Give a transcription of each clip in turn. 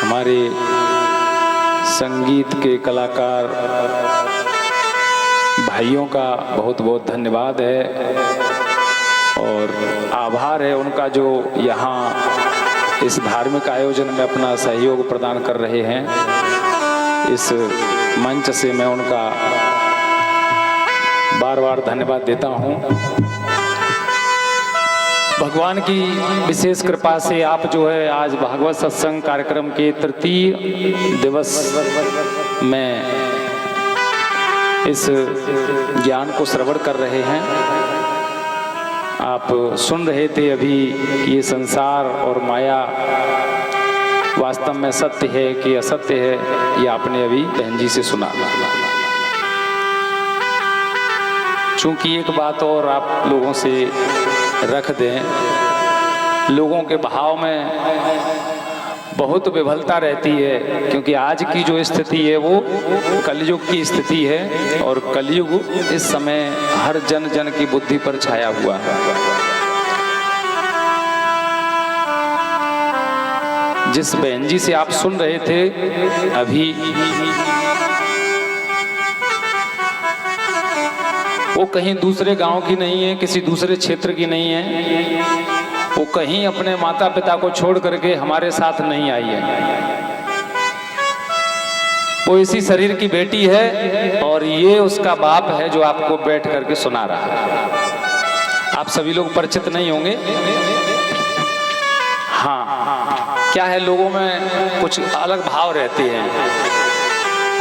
हमारे संगीत के कलाकार भाइयों का बहुत बहुत धन्यवाद है और आभार है उनका जो यहाँ इस धार्मिक आयोजन में अपना सहयोग प्रदान कर रहे हैं। इस मंच से मैं उनका बार बार धन्यवाद देता हूँ। भगवान की विशेष कृपा से आप जो है आज भागवत सत्संग कार्यक्रम के तृतीय दिवस में इस ज्ञान को श्रवण कर रहे हैं। आप सुन रहे थे अभी कि ये संसार और माया वास्तव में सत्य है कि असत्य है, ये आपने अभी बहन जी से सुना। चूंकि एक बात और आप लोगों से रख दें, लोगों के भाव में बहुत विफलता रहती है, क्योंकि आज की जो स्थिति है वो कलयुग की स्थिति है और कलयुग इस समय हर जन जन की बुद्धि पर छाया हुआ है। जिस बहन जी से आप सुन रहे थे अभी, वो कहीं दूसरे गांव की नहीं है, किसी दूसरे क्षेत्र की नहीं है, वो कहीं अपने माता पिता को छोड़ करके हमारे साथ नहीं आई है। वो इसी शरीर की बेटी है और ये उसका बाप है जो आपको बैठ करके सुना रहा है। आप सभी लोग परिचित नहीं होंगे। हाँ, क्या है, लोगों में कुछ अलग भाव रहते हैं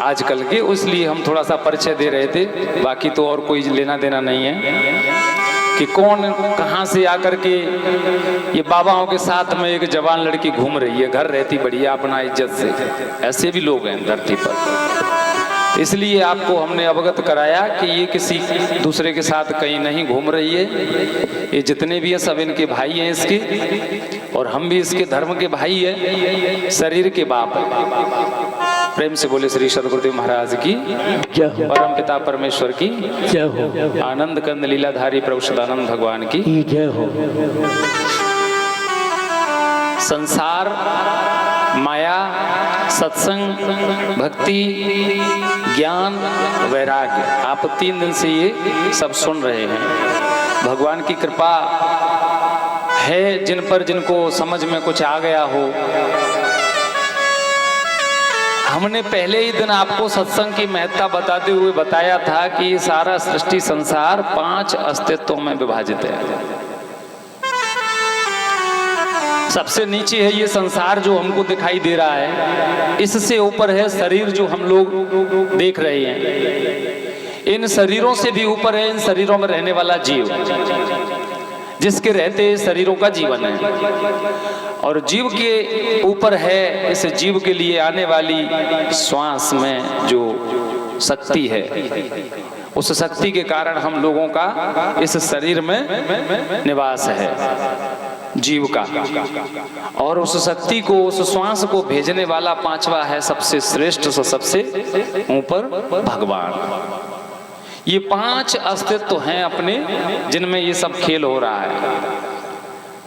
आजकल के, इसलिए हम थोड़ा सा परिचय दे रहे थे। बाकी तो और कोई लेना देना नहीं है कि कौन कहाँ से आकर के ये बाबाओं के साथ में एक जवान लड़की घूम रही है, घर रहती बढ़िया अपना इज्जत से। ऐसे भी लोग हैं धरती पर, इसलिए आपको हमने अवगत कराया कि ये किसी दूसरे के साथ कहीं नहीं घूम रही है। ये जितने भी हैं सब इनके भाई हैं इसके, और हम भी इसके धर्म के भाई हैं, शरीर के बाप हैं। प्रेम से बोले श्री सद्गुरुदेव महाराज की परम पिता परमेश्वर की जय हो। आनंद कंद लीलाधारी प्रभु सदानंद भगवान की जय हो। संसार, माया, सत्संग, भक्ति, ज्ञान, वैराग्य, आप 3 दिन से ये सब सुन रहे हैं। भगवान की कृपा है जिन पर, जिनको समझ में कुछ आ गया हो। हमने पहले ही दिन आपको सत्संग की महत्ता बताते हुए बताया था कि ये सारा सृष्टि संसार 5 अस्तित्वों में विभाजित है। सबसे नीचे है ये संसार जो हमको दिखाई दे रहा है, इससे ऊपर है शरीर जो हम लोग देख रहे हैं। इन शरीरों से भी ऊपर है इन शरीरों में रहने वाला जीव, जिसके रहते शरीरों का जीवन है। और जीव के ऊपर है इस जीव के लिए आने वाली श्वास में जो शक्ति है, उस शक्ति के कारण हम लोगों का इस शरीर में निवास है जीव का। और उस शक्ति को, उस श्वास को भेजने वाला 5वां है सबसे श्रेष्ठ, सबसे ऊपर भगवान। ये 5 अस्तित्व हैं अपने, जिनमें ये सब खेल हो रहा है।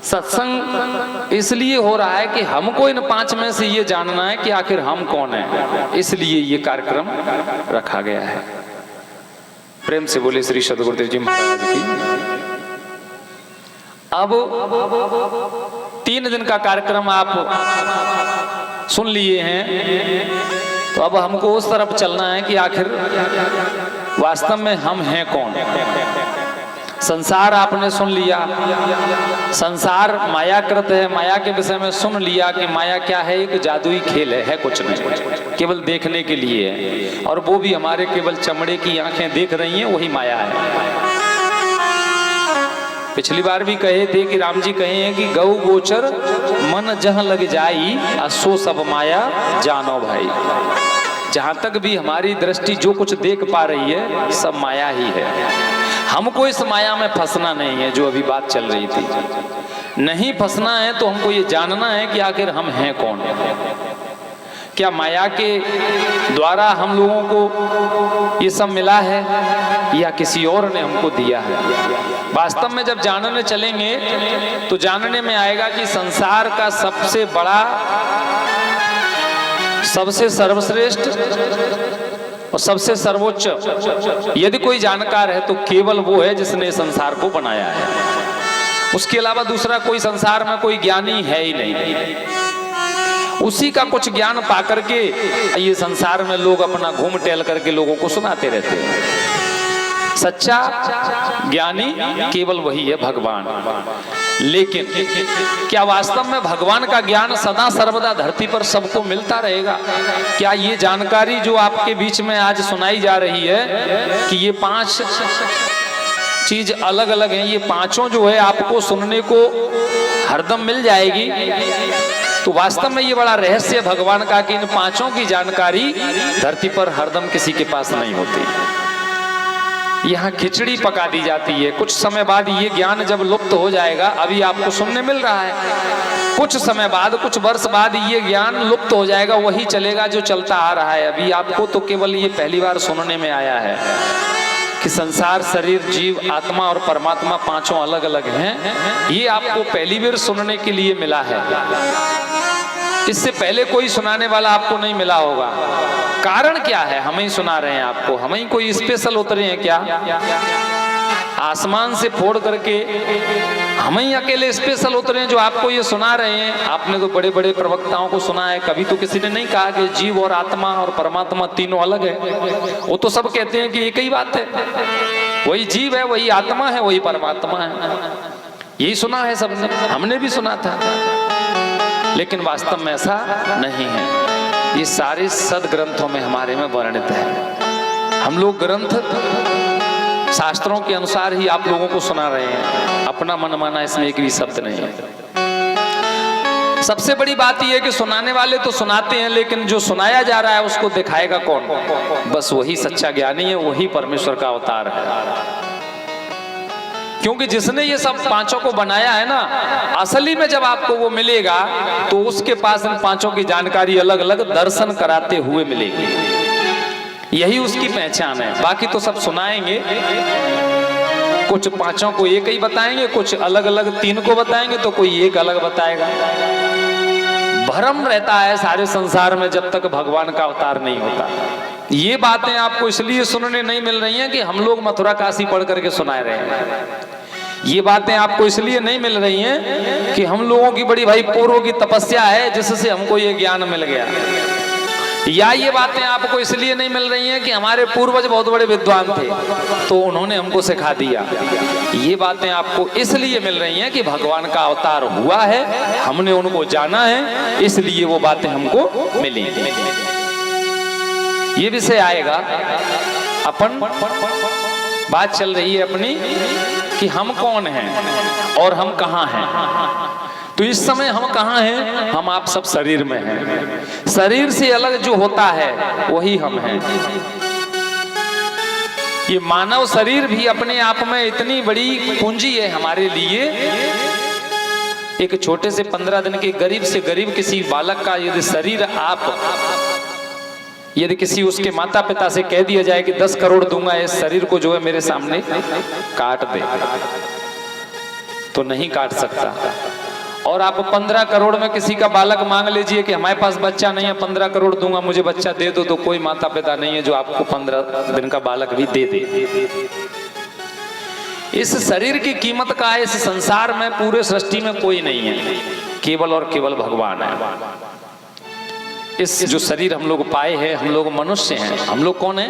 सत्संग इसलिए हो रहा है कि हमको इन 5 में से ये जानना है कि आखिर हम कौन हैं, इसलिए ये कार्यक्रम रखा गया है। प्रेम से बोले श्री सद्गुरुदेव जी महाराज की। अब 3 दिन का कार्यक्रम आप सुन लिए हैं, तो अब हमको उस तरफ चलना है कि आखिर वास्तव में हम हैं कौन। संसार आपने सुन लिया, संसार मायाकृत है, माया के विषय में सुन लिया कि माया क्या है, एक जादुई खेल है कुछ नहीं, केवल देखने के लिए है, और वो भी हमारे केवल चमड़े की आंखें देख रही हैं, वही माया है। पिछली बार भी कहे थे कि राम जी कहे हैं कि गौ गोचर मन जहां लग जाई, असो सब माया जानो भाई। जहां तक भी हमारी दृष्टि जो कुछ देख पा रही है सब माया ही है। हमको इस माया में फंसना नहीं है, जो अभी बात चल रही थी। नहीं फंसना है तो हमको ये जानना है कि आखिर हम हैं कौन। क्या माया के द्वारा हम लोगों को ये सब मिला है या किसी और ने हमको दिया है? वास्तव में जब जानने चलेंगे तो जानने में आएगा कि संसार का सबसे बड़ा सबसे सर्वश्रेष्ठ और सबसे सर्वोच्च यदि कोई जानकार है तो केवल वो है जिसने संसार को बनाया है। उसके अलावा दूसरा कोई संसार में कोई ज्ञानी है ही नहीं। उसी का कुछ ज्ञान पा करके ये संसार में लोग अपना घूम टहल करके लोगों को सुनाते रहते हैं। सच्चा ज्ञानी केवल वही है, भगवान। लेकिन क्या वास्तव में भगवान का ज्ञान सदा सर्वदा धरती पर सबको मिलता रहेगा? क्या ये जानकारी जो आपके बीच में आज सुनाई जा रही है कि ये 5 चीज अलग अलग हैं, ये पांचों जो है आपको सुनने को हरदम मिल जाएगी? तो वास्तव में ये बड़ा रहस्य भगवान का कि इन पांचों की जानकारी धरती पर हरदम किसी के पास नहीं होती। यहाँ खिचड़ी पका दी जाती है, कुछ समय बाद ये ज्ञान जब लुप्त हो जाएगा, अभी आपको सुनने मिल रहा है, कुछ समय बाद, कुछ वर्ष बाद ये ज्ञान लुप्त हो जाएगा, वही चलेगा जो चलता आ रहा है। अभी आपको तो केवल ये पहली बार सुनने में आया है कि संसार, शरीर, जीव, आत्मा और परमात्मा पांचों अलग अलग हैं। ये आपको पहली बार सुनने के लिए मिला है। इससे पहले कोई सुनाने वाला आपको नहीं मिला होगा। कारण क्या है? हम ही सुना रहे हैं आपको। हम ही कोई स्पेशल उतरे हैं क्या? आसमान से फोड़ करके हम ही अकेले स्पेशल उतरे हैं जो आपको ये सुना रहे हैं? आपने तो बड़े बड़े प्रवक्ताओं को सुना है, कभी तो किसी ने नहीं कहा कि जीव और आत्मा और परमात्मा तीनों अलग है। वो तो सब कहते हैं कि एक ही बात है, वही जीव है, वही आत्मा है, वही परमात्मा है। यही सुना है सबने, हमने भी सुना था। लेकिन वास्तव में ऐसा नहीं है। ये सारे सदग्रंथों में हमारे में वर्णित है। हम लोग ग्रंथ शास्त्रों के अनुसार ही आप लोगों को सुना रहे हैं, अपना मन माना इसमें एक भी शब्द नहीं है। सबसे बड़ी बात यह है कि सुनाने वाले तो सुनाते हैं, लेकिन जो सुनाया जा रहा है उसको दिखाएगा कौन? बस वही सच्चा ज्ञानी है, वही परमेश्वर का अवतार है। क्योंकि जिसने ये सब पांचों को बनाया है ना, असली में जब आपको वो मिलेगा तो उसके पास इन पांचों की जानकारी अलग अलग दर्शन कराते हुए मिलेगी। यही उसकी पहचान है। बाकी तो सब सुनाएंगे, कुछ पांचों को एक ही बताएंगे, कुछ अलग अलग 3 को बताएंगे, तो कोई एक अलग बताएगा। भ्रम रहता है सारे संसार में जब तक भगवान का अवतार नहीं होता। ये बातें आपको इसलिए सुनने नहीं मिल रही हैं कि हम लोग मथुरा काशी पढ़ करके सुना रहे हैं। ये बातें आपको इसलिए नहीं मिल रही हैं कि हम लोगों की बड़ी भाई पूर्व की तपस्या है जिससे हमको ये ज्ञान मिल गया। या ये बातें आपको इसलिए नहीं मिल रही हैं कि हमारे पूर्वज बहुत बड़े विद्वान थे तो उन्होंने हमको सिखा दिया। ये बातें आपको इसलिए मिल रही हैं कि भगवान का अवतार हुआ है, हमने उनको जाना है, इसलिए वो बातें हमको मिली। ये विषय आएगा। अपन बात चल रही है अपनी कि हम कौन हैं और हम कहाँ हैं। तो इस समय हम कहाँ हैं? हम आप सब शरीर में हैं। शरीर से अलग जो होता है वही हम हैं। ये मानव शरीर भी अपने आप में इतनी बड़ी पूंजी है हमारे लिए। एक छोटे से 15 दिन के गरीब से गरीब किसी बालक का यदि शरीर यदि किसी उसके माता पिता से कह दिया जाए कि 10 करोड़ दूंगा इस शरीर को जो है मेरे सामने काट दे, तो नहीं काट सकता। और आप 15 करोड़ में किसी का बालक मांग लीजिए कि हमारे पास बच्चा नहीं है, 15 करोड़ दूंगा मुझे बच्चा दे दो, तो कोई माता पिता नहीं है जो आपको 15 दिन का बालक भी दे दे। इस शरीर की कीमत का इस संसार में, पूरे सृष्टि में कोई नहीं है, केवल और केवल भगवान है। इस जो शरीर हम लोग पाए हैं, हम लोग मनुष्य हैं। हम लोग कौन है?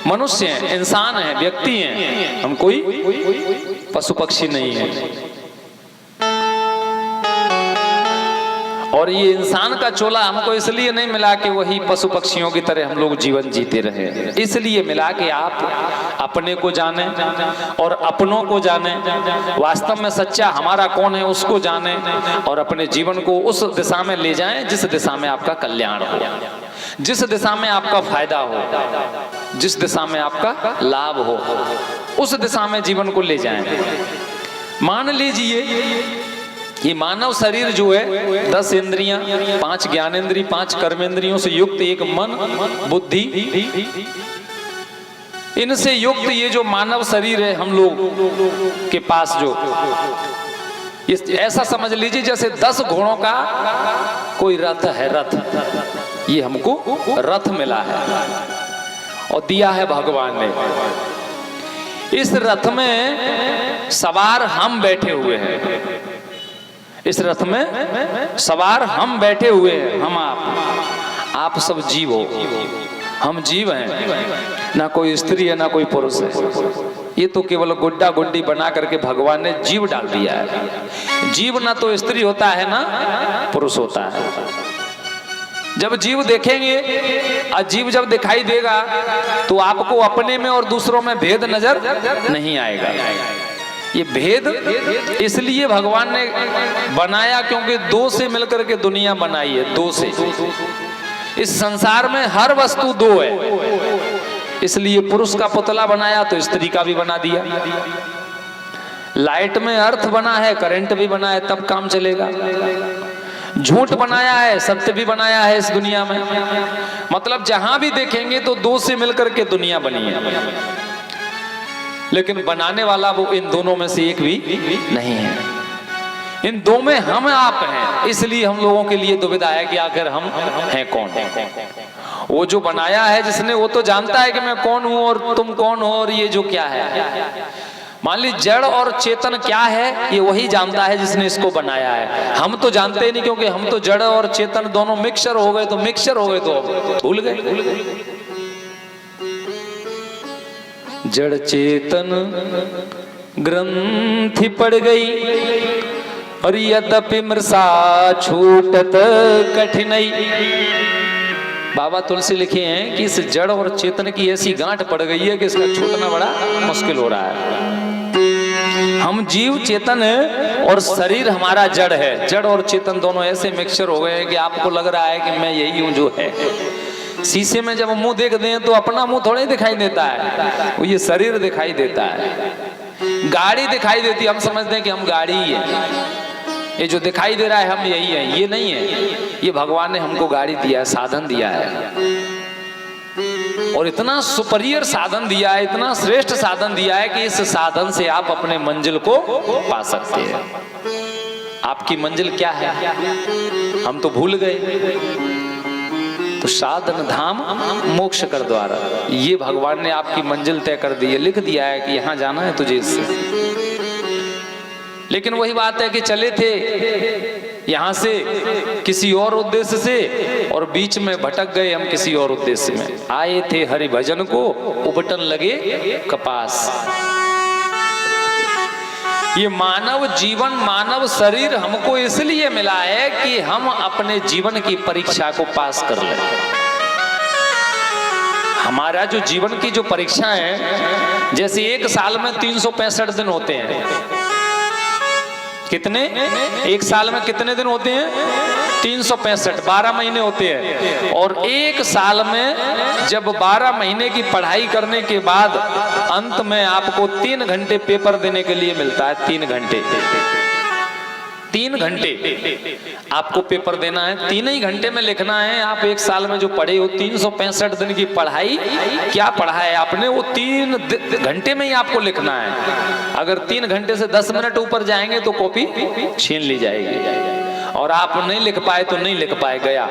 मनुष्य हैं, इंसान हैं, व्यक्ति हैं। हम कोई पशु पक्षी नहीं है। और ये इंसान का चोला हमको इसलिए नहीं मिला कि वही पशु पक्षियों की तरह हम लोग जीवन जीते रहे, इसलिए मिला कि आप अपने को जाने और अपनों को जाने, वास्तव में सच्चा हमारा कौन है उसको जाने और अपने जीवन को उस दिशा में ले जाएं जिस दिशा में आपका कल्याण हो, जिस दिशा में आपका फायदा हो, जिस दिशा में आपका लाभ हो, उस दिशा में जीवन को ले जाएं। मान लीजिए ये मानव शरीर जो है 10 इंद्रियां, 5 ज्ञानेंद्री, 5 कर्मेंद्रियों से युक्त एक मन, बुद्धि, इनसे युक्त ये जो मानव शरीर है हम लोग के पास, जो ऐसा समझ लीजिए जैसे 10 घोड़ों का कोई रथ है। रथ ये हमको रथ मिला है और दिया है भगवान ने। इस रथ में सवार हम बैठे हुए हैं, इस रथ में सवार हम बैठे हुए हैं। हम आप सब जीव हो, हम जीव हैं, ना कोई स्त्री है ना कोई पुरुष है। ये तो केवल गुड्डा गुड्डी बना करके भगवान ने जीव डाल दिया है। जीव ना तो स्त्री होता है ना पुरुष होता है। जब जीव देखेंगे, अजीब जब दिखाई देगा तो आपको अपने में और दूसरों में भेद नजर नहीं आएगा। ये भेद इसलिए भगवान ने बनाया क्योंकि दो से मिलकर के दुनिया बनाई है, दो से। इस संसार में हर वस्तु दो है, इसलिए पुरुष का पुतला बनाया तो स्त्री का भी बना दिया। लाइट में अर्थ बना है, करंट भी बना है, तब काम चलेगा। झूठ बनाया है, सत्य भी बनाया है इस दुनिया में। मतलब जहां भी देखेंगे तो दो से मिलकर के दुनिया बनी है, लेकिन बनाने वाला वो इन दोनों में से एक भी नहीं है। इन दो में हम आप हैं, इसलिए हम लोगों के लिए दुविधा है कि आखिर हम हैं कौन। वो जो बनाया है जिसने, वो तो जानता है कि मैं कौन हूं और तुम कौन हो और ये जो क्या है। मान ली जड़ और चेतन क्या है, ये वही जानता है जिसने इसको बनाया है। हम तो जानते ही नहीं, क्योंकि हम तो जड़ और चेतन दोनों मिक्सचर हो गए, तो मिक्सचर हो गए तो भूल गए। जड़ चेतन ग्रंथि पड़ गई और यद्यपि मृषा छूटत कठिनाई। बाबा तुलसी लिखे हैं कि इस जड़ और चेतन की ऐसी गांठ पड़ गई है कि इसका छूटना बड़ा मुश्किल हो रहा है। हम जीव चेतन है और शरीर हमारा जड़ है। जड़ और चेतन दोनों ऐसे मिक्सचर हो गए हैं कि आपको लग रहा है कि मैं यही हूं जो है। शीशे में जब मुंह देखते हैं तो अपना मुंह थोड़ा ही दिखाई देता है, वो ये शरीर दिखाई देता है। गाड़ी दिखाई देती है, हम समझते हैं कि हम गाड़ी ही है। ये जो दिखाई दे रहा है हम यही है, ये नहीं है। ये भगवान ने हमको गाड़ी दिया है, साधन दिया है, और इतना सुपीरियर साधन दिया है, इतना श्रेष्ठ साधन दिया है कि इस साधन से आप अपने मंजिल को पा सकते हैं। आपकी मंजिल क्या है हम तो भूल गए। तो साधन धाम मोक्ष कर द्वारा, ये भगवान ने आपकी मंजिल तय कर दी है, लिख दिया है कि यहां जाना है तुझे इससे। लेकिन वही बात है कि चले थे यहां से किसी और उद्देश्य से और बीच में भटक गए हम किसी और उद्देश्य में। आए थे हरि भजन को, उबटन लगे कपास। ये मानव जीवन, मानव शरीर हमको इसलिए मिला है कि हम अपने जीवन की परीक्षा को पास कर लें। हमारा जो जीवन की जो परीक्षा है, जैसे एक साल में 365 दिन होते हैं। कितने? एक साल में कितने दिन होते हैं? 365, 12 महीने होते हैं। और एक साल में जब 12 महीने की पढ़ाई करने के बाद अंत में आपको 3 घंटे पेपर देने के लिए मिलता है। 3 घंटे, 3 घंटे आपको पेपर देना है, 3 ही घंटे में लिखना है आप एक साल में जो पढ़े हो। 365 दिन की पढ़ाई क्या पढ़ा है आपने, वो 3 घंटे में ही आपको लिखना है। अगर 3 घंटे से 10 मिनट ऊपर जाएंगे तो कॉपी छीन ली जाएगी, और आप नहीं लिख पाए तो नहीं लिख पाए, गया।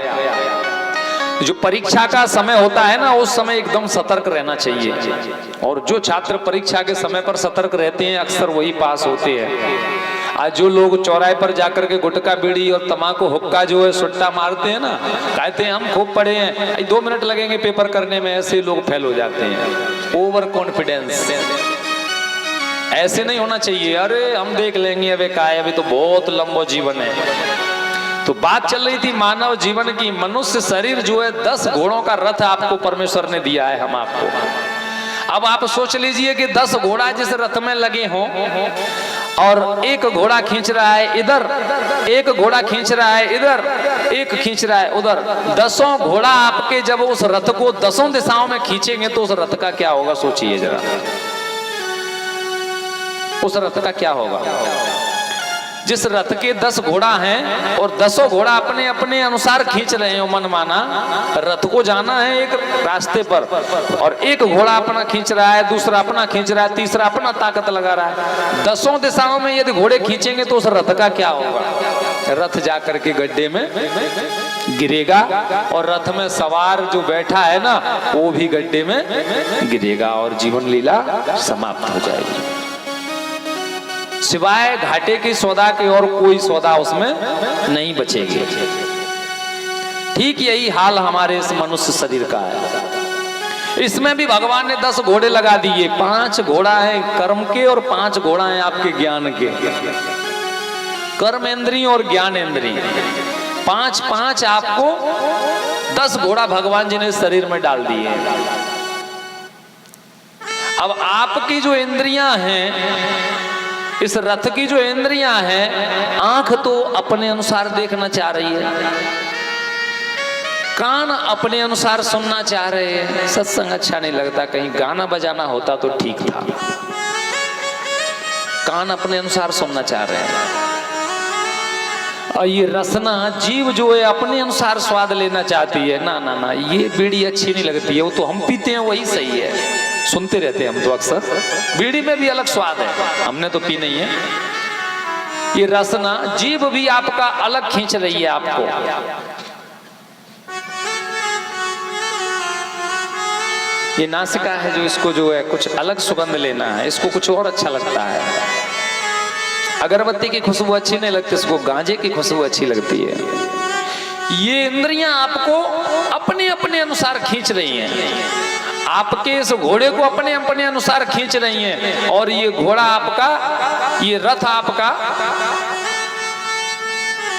जो परीक्षा का समय होता है ना, उस समय एकदम सतर्क रहना चाहिए। और जो छात्र परीक्षा के समय पर सतर्क रहते हैं अक्सर वही पास होते हैं। आज जो लोग चौराहे पर जाकर के गुटखा बीड़ी और तमाकू हुक्का जो है सुट्टा मारते हैं ना, कहते हैं हम खूब पढ़े हैं, 2 मिनट लगेंगे पेपर करने में, ऐसे लोग फेल हो जाते हैं। ओवर कॉन्फिडेंस, ऐसे नहीं होना चाहिए। अरे हम देख लेंगे, अबे क्या है, अभी तो बहुत लंबा जीवन है। तो बात चल रही थी मानव जीवन की। मनुष्य शरीर जो है 10 घोड़ों का रथ आपको परमेश्वर ने दिया है, हम आपको। अब आप सोच लीजिए कि 10 घोड़ा जिस रथ में लगे हों और एक घोड़ा खींच रहा है इधर, एक घोड़ा खींच रहा है इधर, एक खींच रहा है उधर। 10 घोड़ा आपके जब उस रथ को 10 दिशाओं में खींचेंगे तो उस रथ का क्या होगा, सोचिए जरा। उस रथ का क्या होगा? जिस रथ के 10 घोड़ा हैं और 10 घोड़ा अपने अपने अनुसार खींच रहे हैं मनमाना, रथ को जाना है एक रास्ते पर, और एक घोड़ा अपना खींच रहा है, दूसरा अपना खींच रहा है, तीसरा अपना ताकत लगा रहा है। 10 दिशाओं में यदि घोड़े खींचेंगे तो उस रथ का क्या होगा? रथ जा करके गड्ढे में गिरेगा और रथ में सवार जो बैठा है ना वो भी गड्ढे में गिरेगा और जीवन लीला समाप्त हो जाएगी। सिवाय घाटे की सौदा के और कोई सौदा उसमें नहीं बचेगी। ठीक यही हाल हमारे इस मनुष्य शरीर का है। इसमें भी भगवान ने 10 घोड़े लगा दिए। 5 घोड़ा है कर्म के और 5 घोड़ा है आपके ज्ञान के। कर्म इंद्रिय और ज्ञान इंद्रिय 5-5 आपको 10 घोड़ा भगवान जी ने शरीर में डाल दिए। अब आपकी जो इंद्रियां हैं, इस रथ की जो इंद्रियां हैं, आंख तो अपने अनुसार देखना चाह रही है, कान अपने अनुसार सुनना चाह रहे हैं। सत्संग अच्छा नहीं लगता, कहीं गाना बजाना होता तो ठीक था। कान अपने अनुसार सुनना चाह रहे हैं। और ये रसना जीव जो है अपने अनुसार स्वाद लेना चाहती है। ना ना ना, ये बीड़ी अच्छी नहीं लगती है, वो तो हम पीते हैं वही सही है। सुनते रहते हैं हम तो अक्सर, बीड़ी में भी अलग स्वाद है, हमने तो पी नहीं है। ये रसना जीव भी आपका अलग खींच रही है आपको। ये नासिका है जो इसको जो है कुछ अलग सुगंध लेना है, इसको कुछ और अच्छा लगता है। अगरबत्ती की खुशबू अच्छी नहीं लगती, इसको गांजे की खुशबू अच्छी लगती है। ये इंद्रियां आपको अपने अपने अनुसार खींच रही हैं, आपके इस घोड़े को अपने अपने अनुसार खींच रही हैं। और ये घोड़ा आपका, ये रथ आपका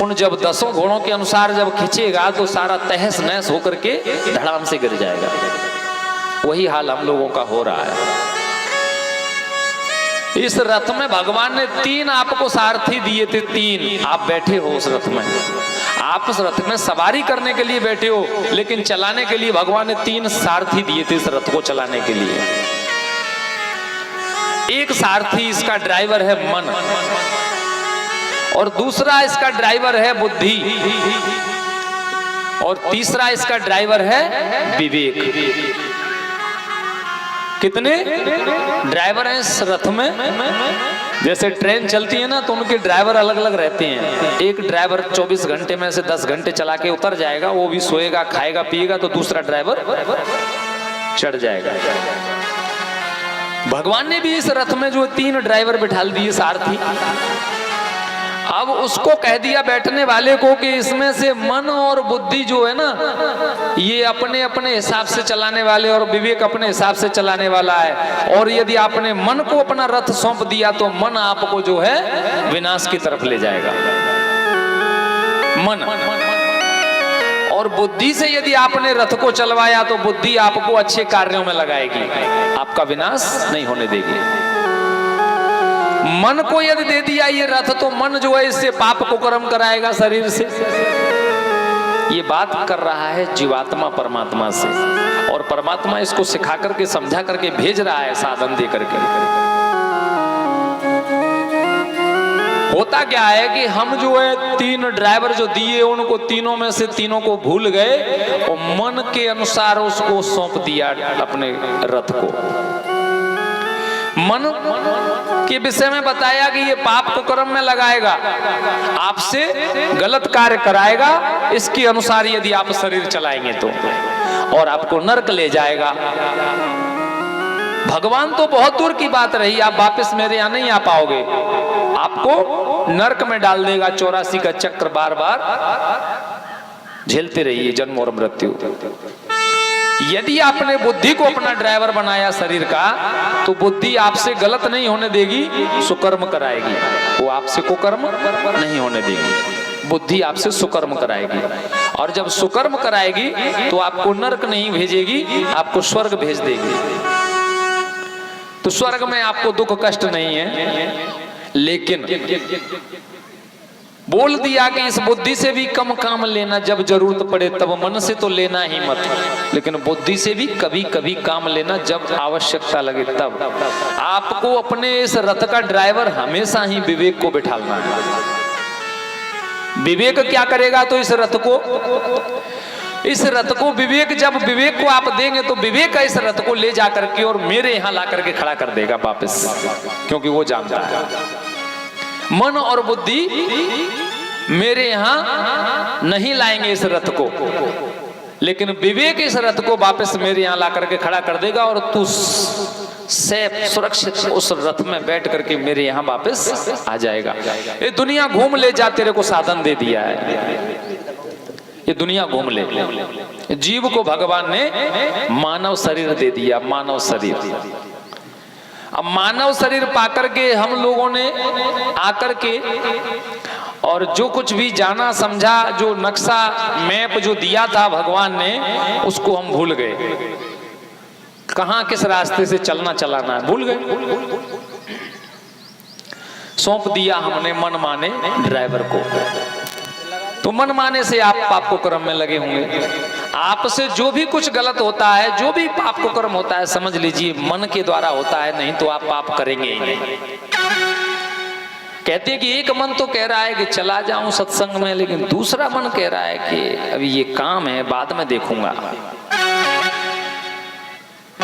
उन जब 10 घोड़ों के अनुसार जब खींचेगा तो सारा तहस नहस होकर के धड़ाम से गिर जाएगा। वही हाल हम लोगों का हो रहा है। इस रथ में भगवान ने 3 आपको सारथी दिए थे। 3 आप बैठे हो उस रथ में, आप उस रथ में सवारी करने के लिए बैठे हो, लेकिन चलाने के लिए भगवान ने 3 सारथी दिए थे इस रथ को चलाने के लिए। एक सारथी इसका ड्राइवर है मन, और दूसरा इसका ड्राइवर है बुद्धि, और तीसरा इसका ड्राइवर है विवेक। कितने ड्राइवर हैं इस रथ में? जैसे ट्रेन चलती है ना तो उनके ड्राइवर अलग अलग रहते हैं। एक ड्राइवर 24 घंटे में से 10 घंटे चला के उतर जाएगा, वो भी सोएगा खाएगा पिएगा, तो दूसरा ड्राइवर चढ़ जाएगा। भगवान ने भी इस रथ में जो 3 ड्राइवर बिठा दिए सारथी। अब उसको कह दिया बैठने वाले को कि इसमें से मन और बुद्धि जो है ना, ये अपने अपने हिसाब से चलाने वाले, और विवेक अपने हिसाब से चलाने वाला है। और यदि आपने मन को अपना रथ सौंप दिया तो मन आपको जो है विनाश की तरफ ले जाएगा। मन और बुद्धि से यदि आपने रथ को चलवाया तो बुद्धि आपको अच्छे कार्यों में लगाएगी, आपका विनाश नहीं होने देगी। मन को यदि दे दिया ये रथ तो मन जो है इससे पाप को कर्म कराएगा शरीर से। ये बात कर रहा है जीवात्मा परमात्मा से, और परमात्मा इसको सिखा करके समझा करके भेज रहा है साधन दे करके। होता क्या है कि हम जो है 3 ड्राइवर जो दिए उनको तीनों में से तीनों को भूल गए और मन के अनुसार उसको सौंप दिया अपने रथ को। मन के विषय में बताया कि ये पाप को कर्म में लगाएगा, आपसे गलत कार्य कराएगा, इसके अनुसार यदि आप शरीर चलाएंगे तो, और आपको नरक ले जाएगा। भगवान तो बहुत दूर की बात रही, आप वापस मेरे यहाँ नहीं आ पाओगे, आपको नरक में डाल देगा। 84 का चक्र बार बार झेलते रहिए, जन्म और मृत्यु। यदि आपने बुद्धि को अपना ड्राइवर बनाया शरीर का, तो बुद्धि आपसे गलत नहीं होने देगी, सुकर्म कराएगी। वो आपसे कुकर्म नहीं होने देगी, बुद्धि आपसे सुकर्म कराएगी। और जब सुकर्म कराएगी तो आपको नरक नहीं भेजेगी, आपको स्वर्ग भेज देगी। तो स्वर्ग में आपको दुख कष्ट नहीं है, लेकिन बोल दिया कि इस बुद्धि से भी कम काम लेना, जब जरूरत पड़े तब। मन से तो लेना ही मत, लेकिन बुद्धि से भी कभी कभी काम लेना जब आवश्यकता लगे तब। आपको अपने इस रथ का ड्राइवर हमेशा ही विवेक को बिठाना है। विवेक क्या करेगा? तो इस रथ को विवेक, जब विवेक को आप देंगे तो विवेक इस रथ को ले जा करके और मेरे यहां ला करके खड़ा कर देगा वापस, क्योंकि वो जानता है मन और बुद्धि मेरे यहाँ नहीं लाएंगे इस रथ को, लेकिन विवेक इस रथ को वापस मेरे यहाँ ला करके खड़ा कर देगा और तू सेफ सुरक्षित उस रथ में बैठ करके मेरे यहाँ वापस आ जाएगा। ये दुनिया घूम ले जा, तेरे को साधन दे दिया है, ये दुनिया घूम ले। जीव को भगवान ने मानव शरीर दे दिया, मानव शरीर। अब मानव शरीर पाकर के हम लोगों ने आकर के और जो कुछ भी जाना समझा, जो नक्शा मैप जो दिया था भगवान ने, उसको हम भूल गए। कहां किस रास्ते से चलना चलाना है भूल गए। सौंप दिया हमने मन माने ड्राइवर को, तो मन माने से आप पाप को कर्म में लगे होंगे। आपसे जो भी कुछ गलत होता है, जो भी पाप को कर्म होता है, समझ लीजिए मन के द्वारा होता है, नहीं तो आप पाप करेंगे ही नहीं। कहते हैं कि एक मन तो कह रहा है कि चला जाऊं सत्संग में, लेकिन दूसरा मन कह रहा है कि अभी ये काम है, बाद में देखूंगा।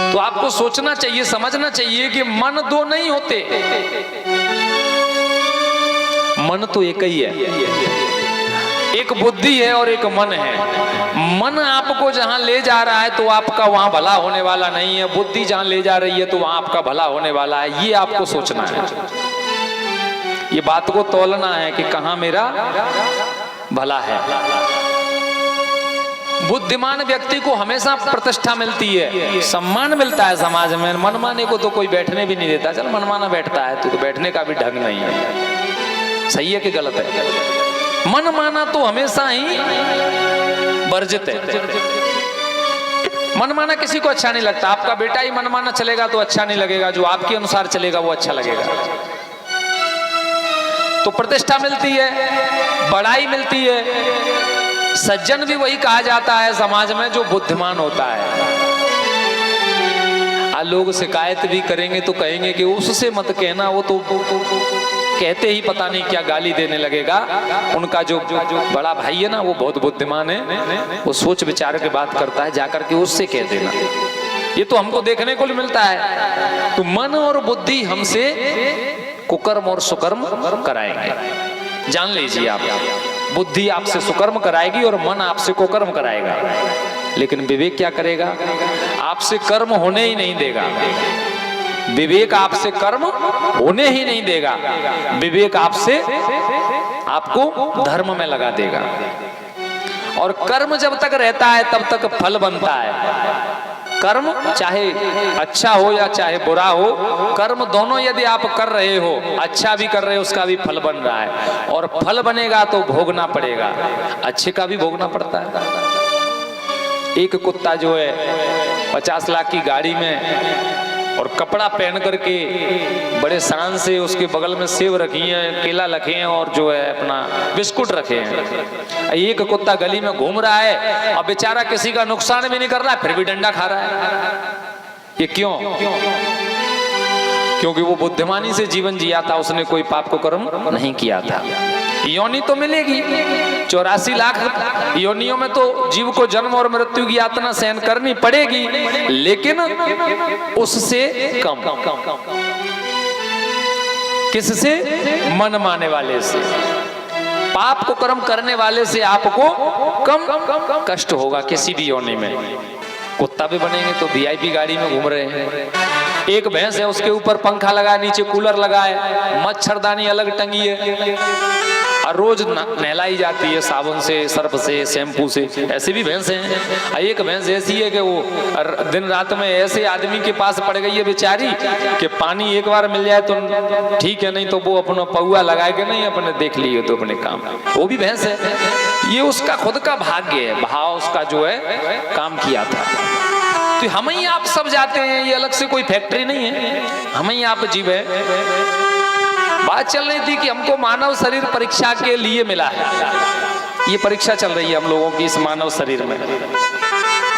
तो आपको सोचना चाहिए, समझना चाहिए कि मन दो नहीं होते, मन तो एक ही है। एक बुद्धि है और एक मन है। मन आपको जहां ले जा रहा है तो आपका वहां भला होने वाला नहीं है, बुद्धि जहां ले जा रही है तो वहां आपका भला होने वाला है। ये आपको सोचना है, ये बात को तौलना है कि कहां मेरा भला है। बुद्धिमान व्यक्ति को हमेशा प्रतिष्ठा मिलती है, सम्मान मिलता है समाज में। मनमाने को तो कोई बैठने भी नहीं देता। चल मनमाना बैठता है तो बैठने का भी ढंग नहीं है। सही है कि गलत है? मन माना तो हमेशा ही वर्जित है। मन माना किसी को अच्छा नहीं लगता। आपका बेटा ही मन माना चलेगा तो अच्छा नहीं लगेगा, जो आपके अनुसार चलेगा वो अच्छा लगेगा। तो प्रतिष्ठा मिलती है, बड़ाई मिलती है। सज्जन भी वही कहा जाता है समाज में जो बुद्धिमान होता है। लोग शिकायत भी करेंगे तो कहेंगे कि उससे मत कहना, वो तो कहते ही पता नहीं क्या गाली देने लगेगा। उनका जो बड़ा भाई है ना, वो बहुत बुद्धिमान है, वो सोच विचार के बात करता है, जाकर के उससे कह देना। ये तो हमको देखने को मिलता है। तो मन और बुद्धि हमसे कुकर्म और सुकर्म कराएंगे, जान लीजिए आप। बुद्धि आपसे सुकर्म कराएगी और मन आपसे कुकर्म कराएगा। लेकिन विवेक क्या करेगा? आपसे कर्म होने ही नहीं देगा। विवेक आपसे कर्म होने ही नहीं देगा। विवेक आपसे आपको धर्म में लगा देगा। और कर्म जब तक रहता है तब तक फल बनता है। कर्म चाहे अच्छा हो या चाहे बुरा हो, कर्म दोनों यदि आप कर रहे हो, अच्छा भी कर रहे हो, उसका भी फल बन रहा है। और फल बनेगा तो भोगना पड़ेगा, अच्छे का भी भोगना पड़ता है। एक कुत्ता जो है 50 लाख की गाड़ी में और कपड़ा पहन करके बड़े शान से, उसके बगल में सेब रखी हैं, केला रखे हैं और जो है अपना बिस्कुट रखे हैं। एक कुत्ता गली में घूम रहा है और बेचारा किसी का नुकसान भी नहीं कर रहा है, फिर भी डंडा खा रहा है। ये क्यों? क्योंकि वो बुद्धिमानी से जीवन जिया था, उसने कोई पाप को कर्म नहीं किया था। योनि तो मिलेगी, 84 लाख योनियों में तो जीव को जन्म और मृत्यु की यातना सहन करनी पड़ेगी, लेकिन उससे कम। किससे? मन माने वाले से। पाप को कर्म करने वाले से आपको कम कष्ट होगा किसी भी योनि में। कुत्ता भी बनेंगे तो VIP गाड़ी में घूम रहे हैं। एक भैंस है, उसके ऊपर पंखा लगा है, नीचे कूलर लगा है, मच्छरदानी अलग टंगी है और रोज नहलाई जाती है साबुन से, सर्फ से, शैम्पू से। ऐसे भी भैंस हैं। एक भैंस ऐसी है कि वो दिन रात में ऐसे आदमी के पास पड़ गई है बेचारी कि पानी एक बार मिल जाए तो ठीक है, नहीं तो वो अपना पौआ लगाए के नहीं अपने देख लिए तो अपने काम। वो भी भैंस है। ये उसका खुद का भाग्य है, भाव उसका जो है काम किया था। तो हम ही आप सब जाते हैं, ये अलग से कोई फैक्ट्री नहीं है, हम ही आप जीव है। बात चल रही थी कि हमको मानव शरीर परीक्षा के लिए मिला है। ये परीक्षा चल रही है हम लोगों की इस मानव शरीर में।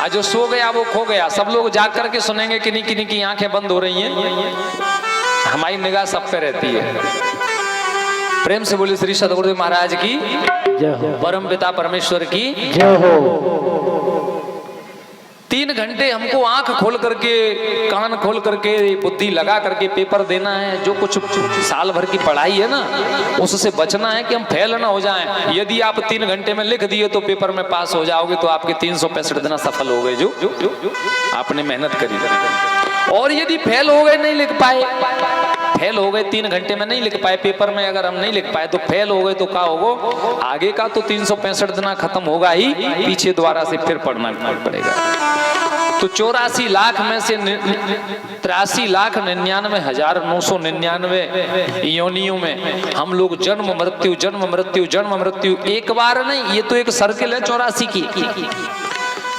आज जो सो गया वो खो गया। सब लोग जाग करके सुनेंगे किन्हीं किन्हीं की आंखें बंद हो रही हैं। हमारी निगाह सब पे रहती है। प्रेम से बोले श्री सद्गुरुदेव महाराज की जय हो, परम पिता परमेश्वर की जय हो। 3 घंटे हमको आंख खोल करके, कान खोल करके, बुद्धि लगा करके पेपर देना है। जो कुछ साल भर की पढ़ाई है ना, उससे बचना है कि हम फेल ना हो जाएं। यदि आप 3 घंटे में लिख दिए तो पेपर में पास हो जाओगे, तो आपके 365 दिन सफल हो गए जो आपने मेहनत करी। और यदि फेल हो गए, नहीं लिख पाए, फेल हो गए, 3 घंटे में नहीं लिख पाए पेपर में, अगर हम नहीं लिख पाए तो फेल हो गए, तो क्या होगा? आगे का तो 365 दिन खत्म होगा ही, पीछे दोबारा से फिर पढ़ना पड़ेगा। तो 84 लाख में से 83,99,999 योनियों में हम लोग जन्म मृत्यु जन्म मृत्यु जन्म मृत्यु, एक बार नहीं, ये तो एक सर्किल है 84 की।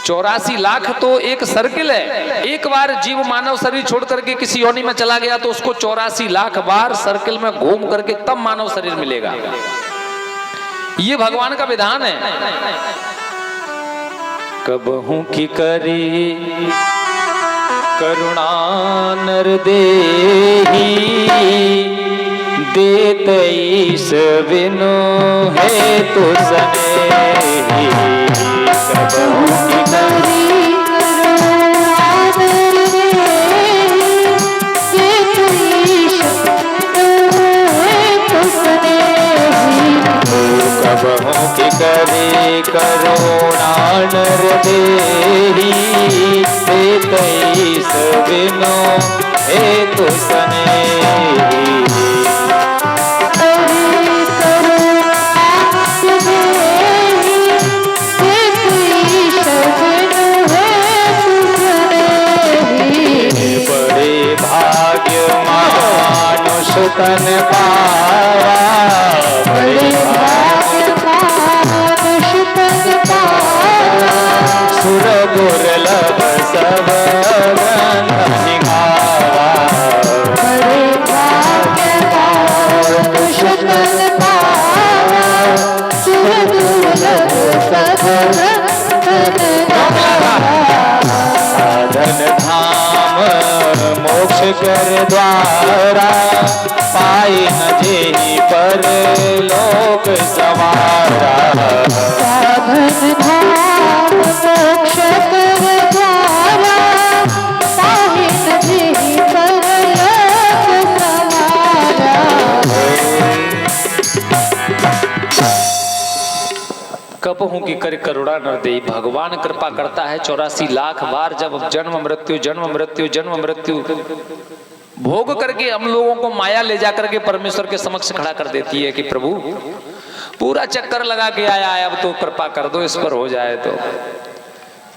84 लाख तो एक सर्किल है। एक बार जीव मानव शरीर छोड़ करके किसी योनि में चला गया तो उसको 84 लाख बार सर्किल में घूम करके तब मानव शरीर मिलेगा। ये भगवान का विधान है। कबहू की करी करुणा नर देही, देत ईश बिनु है तो सनेही। कबहू की करी कबहू की करी करुणा नर देही, देत ईश बिनु हेतु सनेही। बड़े भाग्य मानुष तन पावा, बड़े भाग्य मानुष तन पावा, सुर दुर्लभ सब ग्रंथ निभावा। बड़े भाग्य मानुष तन पावा, सुर दुर्लभ सब ग्रंथ निभावा। साधन धाम मोक्ष कर द्वारा, पाए न जेहि पर लोक सवारा। साधन धाम मोक्ष कर द्वारा, पाए न जेहि पर लोक सवारा। कबहू की कर करुणा नर देहि, भगवान कृपा करता है 84 लाख बार। जब जन्म मृत्यु जन्म मृत्यु जन्म मृत्यु भोग करके हम लोगों को माया ले जाकर के परमेश्वर के समक्ष खड़ा कर देती है कि प्रभु पूरा चक्कर लगा के आया है, अब तो कृपा कर दो, इस पर हो जाए तो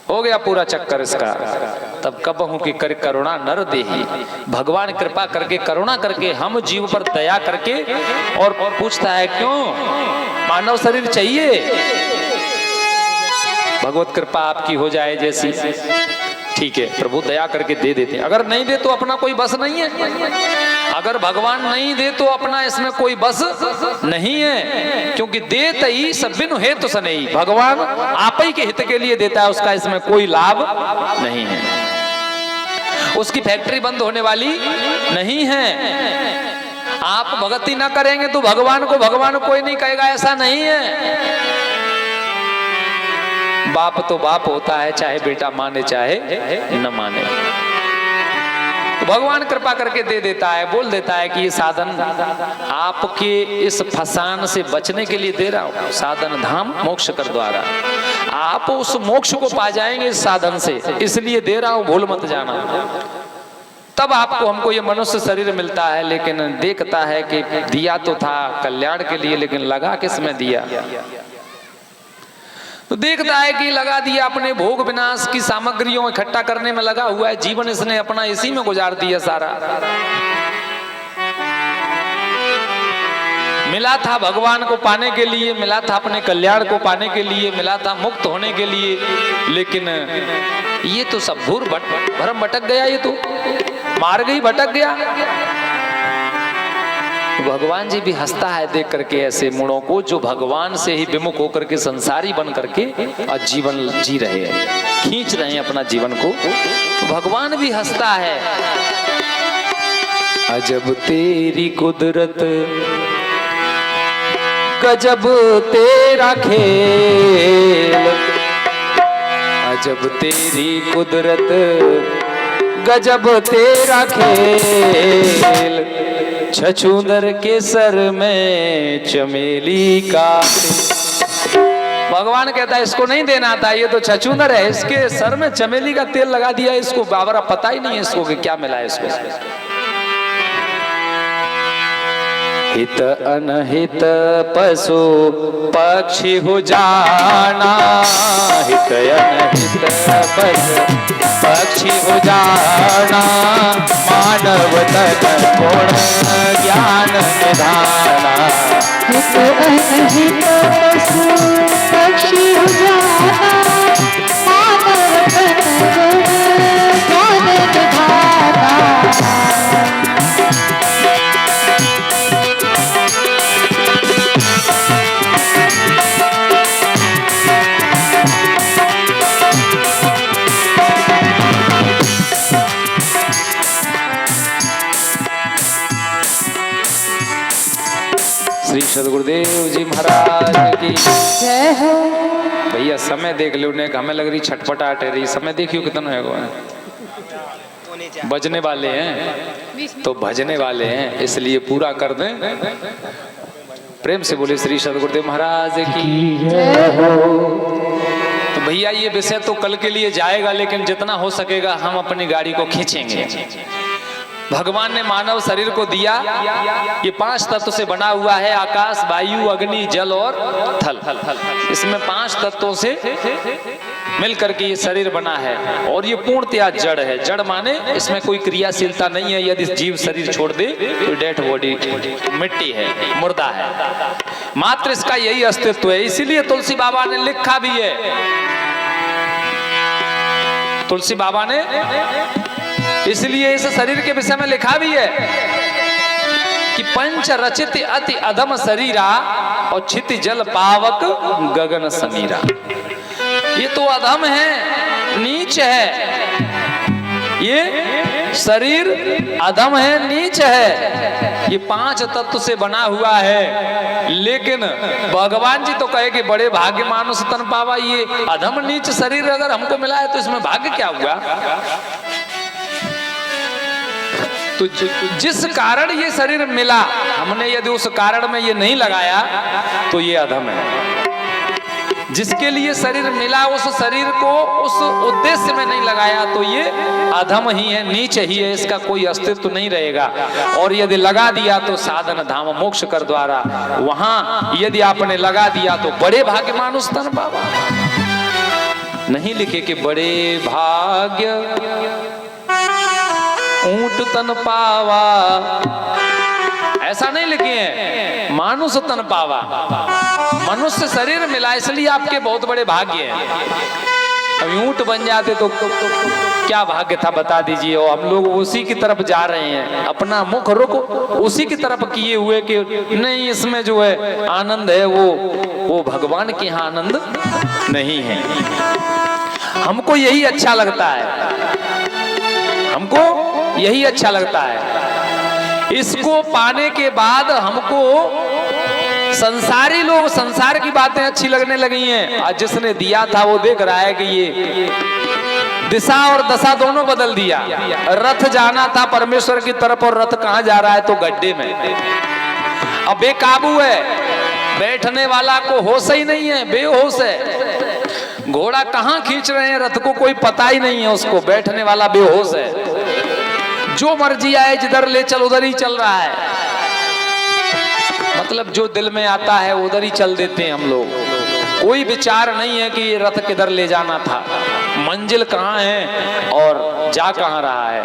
हो गया पूरा चक्कर इसका। तब कबहू की कर करुणा नर देहि, भगवान कृपा करके करुणा करके हम जीव पर दया करके और पूछता है क्यों मानव शरीर चाहिए, भगवत कृपा आपकी हो जाए जैसी। ठीक है, प्रभु दया करके दे देते हैं। अगर नहीं दे तो अपना कोई बस नहीं है। अगर भगवान नहीं दे तो अपना इसमें कोई बस नहीं है, क्योंकि देत ही सब बिनु हेतु सनेही, भगवान आप ही के हित के लिए देता है, उसका इसमें कोई लाभ नहीं है। उसकी फैक्ट्री बंद होने वाली नहीं है। आप भक्ति ना करेंगे तो भगवान कोई नहीं कहेगा, ऐसा नहीं है। बाप तो बाप होता है, चाहे बेटा माने चाहे न माने। तो भगवान कृपा करके दे देता है, बोल देता है कि ये साधन आपके इस फसान से बचने के लिए दे रहा हूं। साधन धाम मोक्ष कर द्वारा, आप उस मोक्ष को पा जाएंगे इस साधन से, इसलिए दे रहा हूं, भूल मत जाना। तब आपको हमको ये मनुष्य शरीर मिलता है, लेकिन देखता है कि दिया तो था कल्याण के लिए, लेकिन लगा किसमें दिया। तो देखता है कि लगा दिया अपने भोग विनाश की सामग्रियों इकट्ठा करने में लगा हुआ है, जीवन इसने अपना इसी में गुजार दिया सारा। मिला था भगवान को पाने के लिए, मिला था अपने कल्याण को पाने के लिए, मिला था मुक्त होने के लिए, लेकिन ये तो सब भरम भटक गया, ये तो मार्ग ही भटक गया। भगवान जी भी हंसता है देख करके ऐसे मूढ़ों को, जो भगवान से ही विमुख होकर के संसारी बन करके और जीवन जी रहे हैं, खींच रहे हैं अपना जीवन को। तो भगवान भी हंसता है। अजब तेरी कुदरत गजब तेरा खेल, अजब तेरी कुदरत गजब तेरा खेल, छछूंदर के सर में चमेली का। भगवान कहता है इसको नहीं देना था, ये तो छछूंदर है, इसके सर में चमेली का तेल लगा दिया, इसको बाबरा पता ही नहीं है इसको कि क्या मिला है इसको। हित अनहित पशु पक्षी हो जाना, हित अनहित पशु पक्षी हो जाना, मानव तन गुण ज्ञान निधाना। हित अनहित पशु पक्षी हो जाना, मानव तन गुण ज्ञान निधाना। श्री सदगुरुदेव जी महाराज की जय हो। भैया समय देख लो, ने हमें लग रही छटपटाहट है रही। समय देखियो कितना है, बजने वाले हैं तो भजने वाले हैं, इसलिए पूरा कर दें। प्रेम से बोले श्री सदगुरुदेव महाराज की जय हो। तो भैया ये विषय तो कल के लिए जाएगा, लेकिन जितना हो सकेगा हम अपनी गाड़ी को खींचेंगे। भगवान ने मानव शरीर को दिया, ये 5 तत्व से बना हुआ है, आकाश, वायु, अग्नि, जल और थल। इसमें 5 तत्वों से मिलकर के ये शरीर बना है, और ये पूर्णतया जड़ है। जड़ माने इसमें कोई क्रियाशीलता नहीं है। यदि जीव शरीर छोड़ दे तो डेड बॉडी, मिट्टी है, मुर्दा है, मात्र इसका यही अस्तित्व है। इसीलिए तुलसी बाबा ने लिखा भी है, तुलसी बाबा ने इसलिए इस शरीर के विषय में लिखा भी है कि पंच रचित अति अधम शरीरा और क्षिति जल पावक गगन समीरा। ये तो अधम है, नीच है, ये शरीर अधम है, नीच है, ये 5 तत्व से बना हुआ है। लेकिन भगवान जी तो कहे कि बड़े भाग्य मानुष तन पावा। ये अधम नीच शरीर अगर हमको मिला है तो इसमें भाग्य क्या हुआ? तो जिस कारण ये शरीर मिला, हमने यदि उस कारण में ये नहीं लगाया तो ये अधम है। जिसके लिए शरीर मिला, उस शरीर को उस उद्देश्य में नहीं लगाया तो ये अधम ही है, नीच ही है, इसका कोई अस्तित्व नहीं रहेगा। और यदि लगा दिया तो साधन धाम मोक्ष कर द्वारा, वहां यदि आपने लगा दिया तो बड़े भाग्य मानुष तन पावा। नहीं लिखे कि बड़े भाग्य ऊंट तन पावा, ऐसा नहीं लिखे हैं, मानुष तन पावा। मनुष्य शरीर मिला इसलिए आपके बहुत बड़े भाग्य हैं। अब ऊंट बन जाते तो क्या भाग्य था बता दीजिए। और हम लोग उसी की तरफ जा रहे हैं, अपना मुख रुख उसी की तरफ किए हुए कि नहीं इसमें जो है आनंद है वो भगवान के यहाँ आनंद नहीं है। हमको यही अच्छा लगता है, हमको यही अच्छा लगता है। इसको पाने के बाद हमको संसारी लोग, संसार की बातें अच्छी लगने लगी हैं। आज जिसने दिया था वो देख रहा है कि ये दिशा और दशा दोनों बदल दिया। रथ जाना था परमेश्वर की तरफ और रथ कहाँ जा रहा है तो गड्ढे में। अब बेकाबू है, बैठने वाला को होश ही नहीं है, बेहोश है। घोड़ा कहाँ खींच रहे हैं रथ को कोई पता ही नहीं है उसको, बैठने वाला बेहोश है। जो मर्जी आए जिधर ले चल उधर ही चल रहा है। मतलब जो दिल में आता है उधर ही चल देते हैं हम लोग। कोई विचार नहीं है कि ये रथ किधर ले जाना था, मंजिल कहाँ है और जा कहाँ रहा है।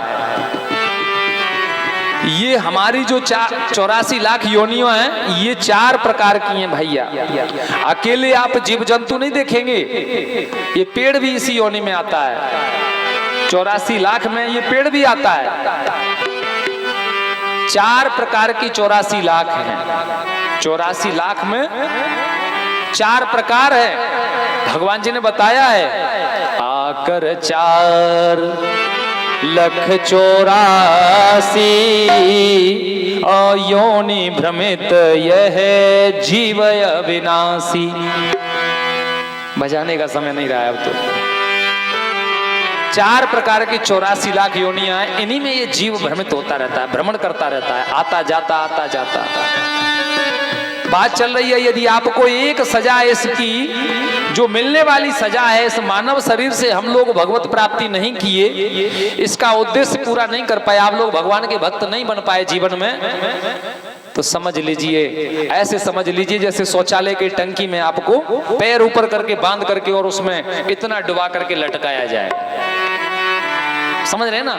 ये हमारी जो 84 लाख योनियां हैं, ये 4 प्रकार की हैं भैया। अकेले आप जीव जंतु नहीं देखेंगे, ये पेड़ भी इसी योनि में आता है। 84 लाख में ये पेड़ भी आता है। 4 प्रकार की 84 लाख हैं। 84 लाख में 4 प्रकार है, भगवान जी ने बताया है। आकर 4 लख 84 योनि भ्रमित यह जीव अविनाशी। बजाने का समय नहीं रहा है अब तो। 4 प्रकार की 84 लाख योनियां हैं, इन्हीं में ये जीव भ्रमित होता रहता है, भ्रमण करता रहता है, आता जाता आता जाता। बात चल रही है, यदि आपको एक सजा इसकी जो मिलने वाली सजा है, इस मानव शरीर से हम लोग भगवत प्राप्ति नहीं किए, इसका उद्देश्य पूरा नहीं कर पाए, आप लोग भगवान के भक्त नहीं बन पाए जीवन में, तो समझ लीजिए, ऐसे समझ लीजिए जैसे शौचालय की टंकी में आपको पैर ऊपर करके बांध करके और उसमें इतना डुबा करके लटकाया जाए। समझ रहे ना?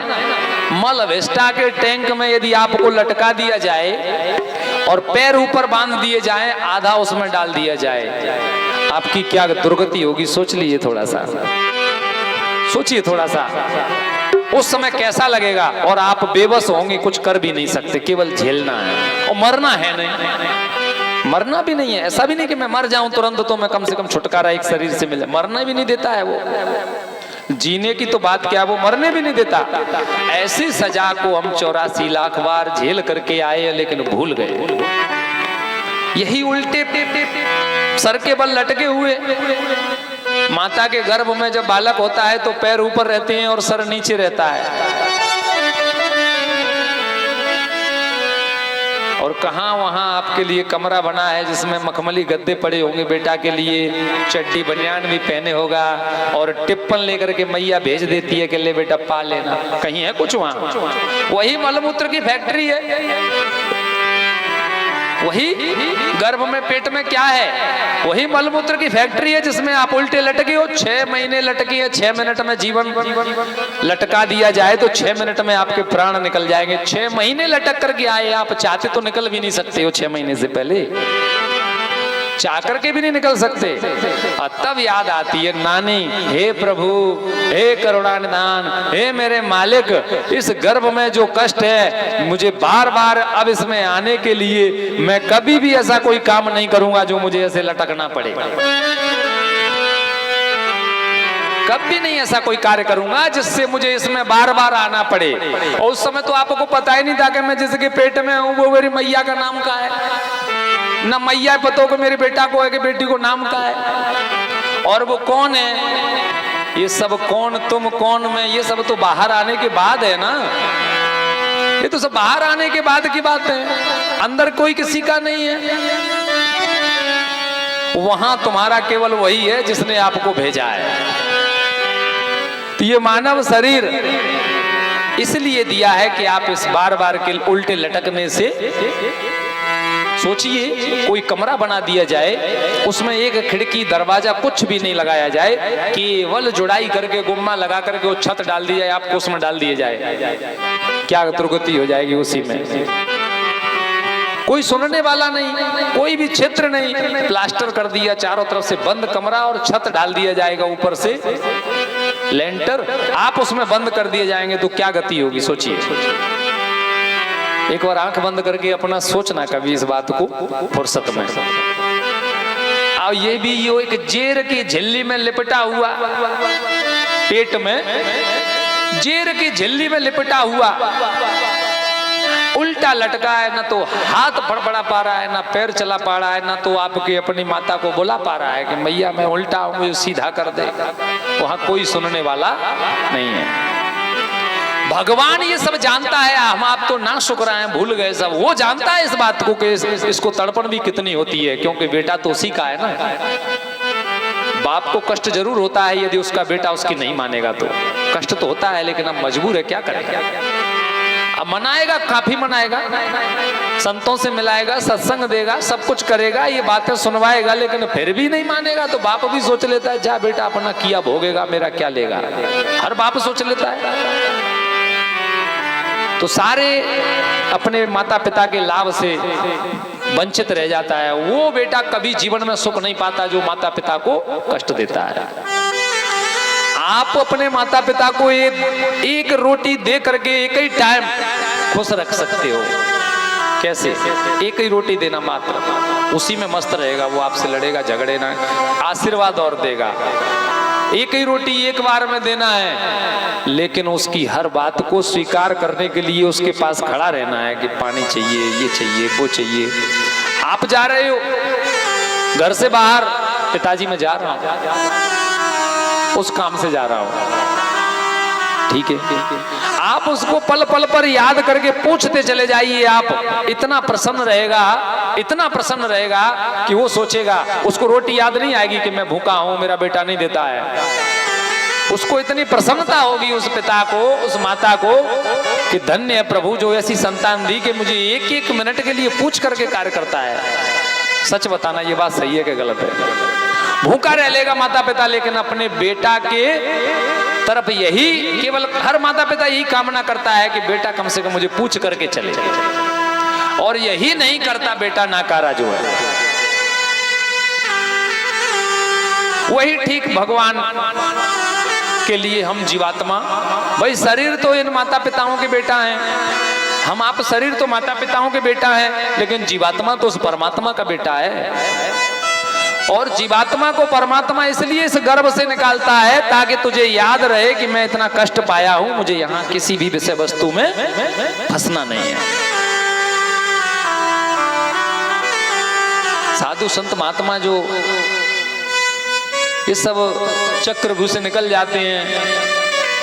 मल अवेस्टा के टैंक में यदि आपको लटका दिया जाए और पैर ऊपर बांध दिए जाए, आधा उसमें डाल दिया जाए, आपकी क्या दुर्गति होगी? सोच लीजिए, थोड़ा सा सोचिए, थोड़ा सा उस समय कैसा लगेगा। और आप बेबस होंगे, कुछ कर भी नहीं सकते, केवल झेलना है। और मरना है नहीं, मरना भी नहीं है, ऐसा भी नहीं कि मैं मर जाऊं तुरंत तो मैं कम से कम छुटकारा एक शरीर से मिले, मरना भी नहीं देता है वो। जीने की तो बात क्या, वो मरने भी नहीं देता। ऐसी सजा को हम 84 लाख बार झेल करके आए, लेकिन भूल गए। यही उल्टे सर के बल लटके हुए, माता के गर्भ में जब बालक होता है तो पैर ऊपर रहते हैं और सर नीचे रहता है, और कहाँ वहाँ आपके लिए कमरा बना है जिसमें मखमली गद्दे पड़े होंगे, बेटा के लिए चड्डी बनियान भी पहने होगा, और टिप्पन लेकर के मैया भेज देती है कि ले बेटा पा लेना। कहीं है कुछ वहाँ? वही मलमूत्र की फैक्ट्री है, वही गर्भ में पेट में क्या है, वही मलमूत्र की फैक्ट्री है जिसमें आप उल्टे लटके हो। 6 महीने लटकी है, 6 मिनट में जीवन लटका दिया जाए तो 6 मिनट में आपके प्राण निकल जाएंगे। 6 महीने लटक करके आए, आप चाहते तो निकल भी नहीं सकते हो 6 महीने से पहले, चाह करके भी नहीं निकल सकते। और तब याद आती है नानी, हे प्रभु, हे करुणानिधान, हे मेरे मालिक, इस गर्भ में जो कष्ट है, मुझे बार बार अब इसमें आने के लिए मैं कभी भी ऐसा कोई काम नहीं करूंगा जो मुझे ऐसे लटकना पड़े, कभी नहीं ऐसा कोई कार्य करूंगा जिससे मुझे इसमें बार बार आना पड़े। और उस समय तो आपको पता ही नहीं था कि मैं जिसके पेट में हूं वो मेरी मैया का नाम का है, न मैया पतो को मेरे बेटा को है कि बेटी को नाम का है। और वो कौन है, ये सब कौन, तुम कौन, मैं, ये सब तो बाहर आने के बाद है ना, ये तो सब बाहर आने के बाद की बात है, अंदर कोई किसी का नहीं है। वहां तुम्हारा केवल वही है जिसने आपको भेजा है। तो ये मानव शरीर इसलिए दिया है कि आप इस बार बार के उल्टे लटकने से, सोचिए कोई कमरा बना दिया जाए, उसमें एक खिड़की दरवाजा कुछ भी नहीं लगाया जाए, केवल जुड़ाई करके गुम्मा लगा करके वो छत डाल दी जाए, आपको उसमें डाल दिया जाए, क्या दुर्गति हो जाएगी उसी में। कोई सुनने वाला नहीं, कोई भी क्षेत्र नहीं, प्लास्टर कर दिया चारों तरफ से, बंद कमरा, और छत डाल दिया जाएगा ऊपर से लेंटर, आप उसमें बंद कर दिए जाएंगे तो क्या गति होगी? सोचिए, एक बार आंख बंद करके अपना सोचना कभी इस बात को फुर्सत में। और ये भी यो एक जेर की झिल्ली में लिपटा हुआ, पेट में जेर की झिल्ली में लिपटा हुआ, उल्टा लटका है, ना तो हाथ फड़फड़ा पा रहा है, ना पैर चला पा रहा है, ना तो आपके अपनी माता को बुला पा रहा है कि मैया मैं उल्टा हूं, मुझे सीधा कर दे। वहां कोई सुनने वाला नहीं है। भगवान ये सब जानता है, हम आप तो ना शुक्र हैं, भूल गए सब। वो जानता है इस बात को कि इसको तड़पण भी कितनी होती है, क्योंकि बेटा तो उसी का है ना। बाप को कष्ट जरूर होता है यदि उसका बेटा उसकी नहीं मानेगा, तो कष्ट तो होता है, लेकिन अब मजबूर है, क्या करेगा। अब मनाएगा, काफी मनाएगा, संतों से मिलाएगा, सत्संग देगा, सब कुछ करेगा, ये बातें सुनवाएगा, लेकिन फिर भी नहीं मानेगा तो बाप भी सोच लेता है जा बेटा अपना किया भोगेगा, मेरा क्या लेगा। हर बाप सोच लेता है। तो सारे अपने माता पिता के लाभ से वंचित रह जाता है। वो बेटा कभी जीवन में सुख नहीं पाता जो माता पिता को कष्ट देता है। आप अपने माता पिता को एक रोटी दे करके एक ही टाइम खुश रख सकते हो। कैसे? एक ही रोटी देना मात्र, उसी में मस्त रहेगा, वो आपसे लड़ेगा झगड़े ना, आशीर्वाद और देगा। एक ही रोटी एक बार में देना है, लेकिन उसकी हर बात को स्वीकार करने के लिए उसके पास खड़ा रहना है कि पानी चाहिए, ये चाहिए, वो चाहिए। आप जा रहे हो घर से बाहर, पिताजी मैं जा रहा हूं, उस काम से जा रहा हूं, ठीक है, आप उसको पल पल पर याद करके पूछते चले जाइए, आप इतना प्रसन्न रहेगा, इतना प्रसन्न रहेगा कि वो सोचेगा, उसको रोटी याद नहीं आएगी कि मैं भूखा हूं, मेरा बेटा नहीं देता है। उसको इतनी प्रसन्नता होगी उस पिता को, उस माता को, कि धन्य है प्रभु जो ऐसी संतान दी कि मुझे एक एक मिनट के लिए पूछ करके कार्य करता है। सच बताना ये बात सही है कि गलत है? भूखा रह लेगा माता पिता, लेकिन अपने बेटा के तरफ यही, केवल हर माता पिता यही कामना करता है कि बेटा कम से कम मुझे पूछ करके चले, और यही नहीं करता बेटा नाकारा जो है। वही ठीक भगवान के लिए हम जीवात्मा, भाई शरीर तो इन माता पिताओं के बेटा हैं, हम आप शरीर तो माता पिताओं के बेटा है, लेकिन जीवात्मा तो उस परमात्मा का बेटा है। और जीवात्मा को परमात्मा इसलिए इस गर्भ से निकालता है ताकि तुझे याद रहे कि मैं इतना कष्ट पाया हूं, मुझे यहां किसी भी विषय वस्तु में फंसना नहीं है। साधु संत महात्मा जो ये सब चक्रव्यूह से निकल जाते हैं,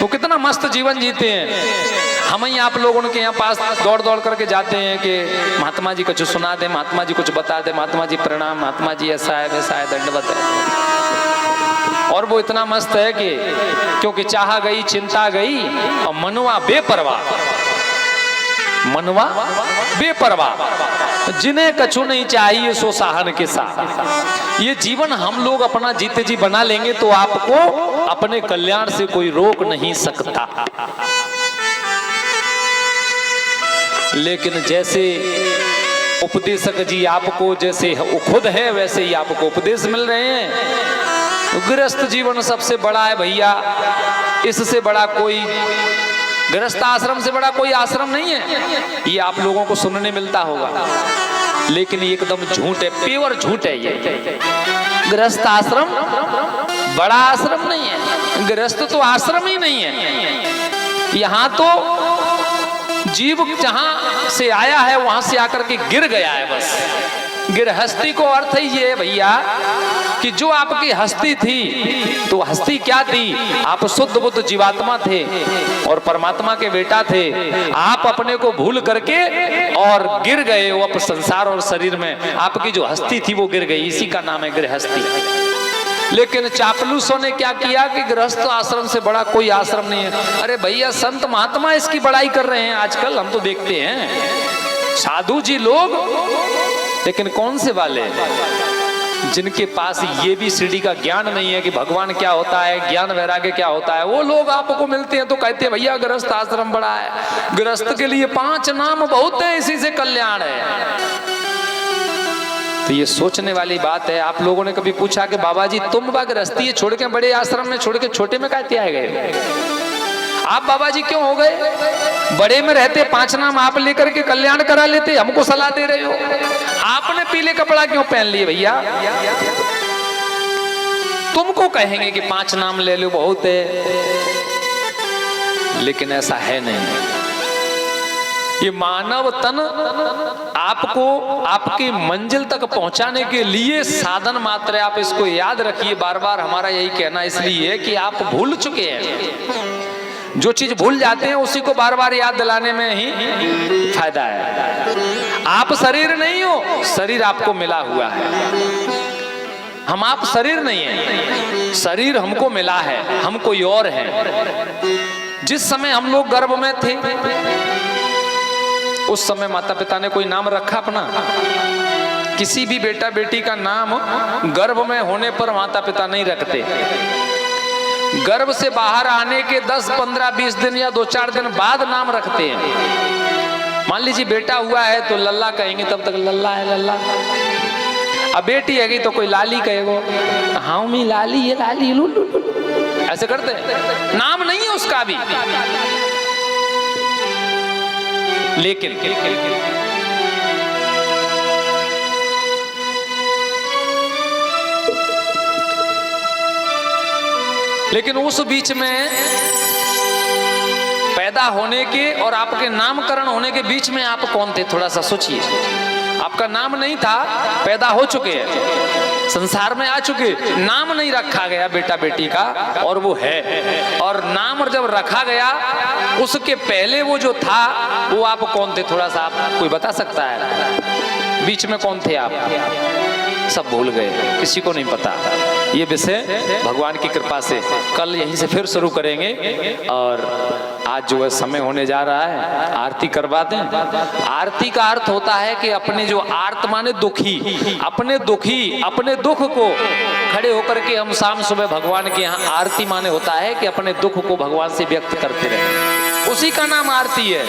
वो कितना मस्त जीवन जीते हैं। हम ही आप लोग उनके यहाँ पास दौड़ दौड़ करके जाते हैं कि महात्मा जी कुछ सुना दे, महात्मा जी कुछ बता दे, महात्मा जी प्रणाम, महात्मा जी ऐसा है वैसा है, दंडवत है। और वो इतना मस्त है कि क्योंकि चाह गई चिंता गई और मनवा बेपरवाह, मनवा बेपरवाह, जिन्हें कछु नहीं चाहिए सो साहन के साथ। ये जीवन हम लोग अपना जीते जी बना लेंगे तो आपको अपने कल्याण से कोई रोक नहीं सकता। लेकिन जैसे उपदेशक जी आपको जैसे खुद है वैसे ही आपको उपदेश मिल रहे हैं, तो गृहस्थ जीवन सबसे बड़ा है भैया। इससे बड़ा कोई गृहस्थ आश्रम से बड़ा कोई आश्रम नहीं है। ये आप लोगों को सुनने मिलता होगा, लेकिन ये एकदम झूठ है, प्योर झूठ है। ये गृहस्थ आश्रम बड़ा आश्रम नहीं है, गृहस्थ तो आश्रम ही नहीं है। यहाँ तो जीव जहां से आया है वहां से आकर के गिर गया है बस। गृहस्थी को अर्थ ही ये है भैया कि जो आपकी हस्ती थी, तो हस्ती क्या थी? आप शुद्ध बुद्ध जीवात्मा थे और परमात्मा के बेटा थे। आप अपने को भूल करके और गिर गए वो अब संसार और शरीर में। आपकी जो हस्ती थी वो गिर गई, इसी का नाम है गृहस्थी। लेकिन चापलूसों ने क्या किया कि गृहस्थ आश्रम से बड़ा कोई आश्रम नहीं है। अरे भैया संत महात्मा इसकी बड़ाई कर रहे हैं आजकल, हम तो देखते हैं साधु जी लोग, लेकिन कौन से वाले जिनके पास ये भी सीढ़ी का ज्ञान नहीं है कि भगवान क्या होता है, ज्ञान वैराग्य क्या होता है। वो लोग आपको मिलते हैं तो कहते हैं भैया गृहस्थ आश्रम बड़ा है, गृहस्थ के लिए 5 नाम बहुत है, इसी से कल्याण है। तो ये सोचने वाली बात है। आप लोगों ने कभी पूछा कि बाबा जी तुम गृहस्थी छोड़ के बड़े आश्रम में छोड़ के छोटे में कहते आए गए? आप बाबा जी क्यों हो गए? बड़े में रहते 5 नाम आप लेकर के कल्याण करा लेते, हमको सलाह दे रहे हो। आपने पीले कपड़ा क्यों पहन लिए भैया? तुमको कहेंगे कि 5 नाम ले लो बहुत है, लेकिन ऐसा है नहीं। ये मानव तन आपको आपकी मंजिल तक पहुंचाने के लिए साधन मात्र है। आप इसको याद रखिए, बार बार हमारा यही कहना इसलिए है कि आप भूल चुके हैं। जो चीज भूल जाते हैं उसी को बार बार याद दिलाने में ही फायदा है। आप शरीर नहीं हो, शरीर आपको मिला हुआ है। हम आप शरीर नहीं है, शरीर हमको मिला है, हम कोई और है। जिस समय हम लोग गर्भ में थे उस समय माता पिता ने कोई नाम रखा अपना? किसी भी बेटा बेटी का नाम गर्भ में होने पर माता पिता नहीं रखते। गर्भ से बाहर आने के 10, 15, 20 दिन या 2-4 दिन बाद नाम रखते हैं। मान लीजिए बेटा हुआ है तो लल्ला कहेंगे, तब तक लल्ला है लल्ला। अब बेटी हैगी तो कोई लाली कहेगो, हाँ मी लाली, ये लाली लू लू लू, ऐसे करते हैं। नाम नहीं है उसका भी, लेकिन उस बीच में पैदा होने के और आपके नामकरण होने के बीच में आप कौन थे? थोड़ा सा सोचिए। आपका नाम नहीं था, पैदा हो चुके हैं। संसार में आ चुके, नाम नहीं रखा गया बेटा बेटी का, और वो है। और नाम जब रखा गया, उसके पहले वो जो था, वो आप कौन थे? थोड़ा सा आप कोई बता सकता है? बीच में कौन थे आप? सब भूल गए, किसी को नहीं पता। ये विषय भगवान की कृपा से कल यहीं से फिर शुरू करेंगे। और आज जो है समय होने जा रहा है, आरती करवा दें। आरती का अर्थ होता है कि अपने जो आर्त माने दुखी, अपने दुख को खड़े होकर के हम शाम सुबह भगवान के यहाँ आरती माने होता है कि अपने दुख को भगवान से व्यक्त करते रहे। उसी का नाम आरती है,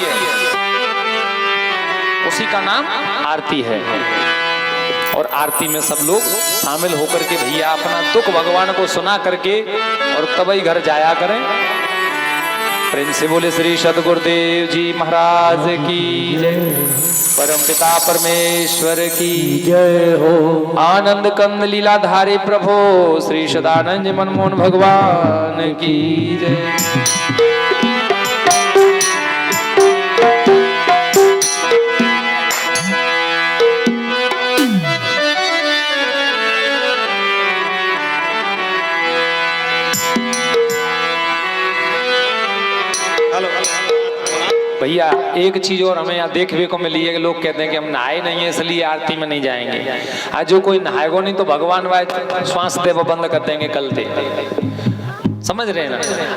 उसी का नाम आरती है। और आरती में सब लोग शामिल होकर के भैया अपना दुख भगवान को सुना करके और तभी घर जाया करें। प्रेम से बोले श्री सद्गुरुदेव जी महाराज की जय, परम पिता परमेश्वर की जय हो। आनंद कंद लीलाधारी प्रभु श्री सदानंद मनमोहन भगवान की जय। भैया एक चीज और हमें यहाँ देखने को मिली है कि लोग कहते हैं कि हम नहाए नहीं है इसलिए आरती में नहीं जाएंगे। आज जो कोई नहाएगो नहीं तो भगवान वाय श्वास देव बंद कर देंगे कल से, समझ रहे हैं ना?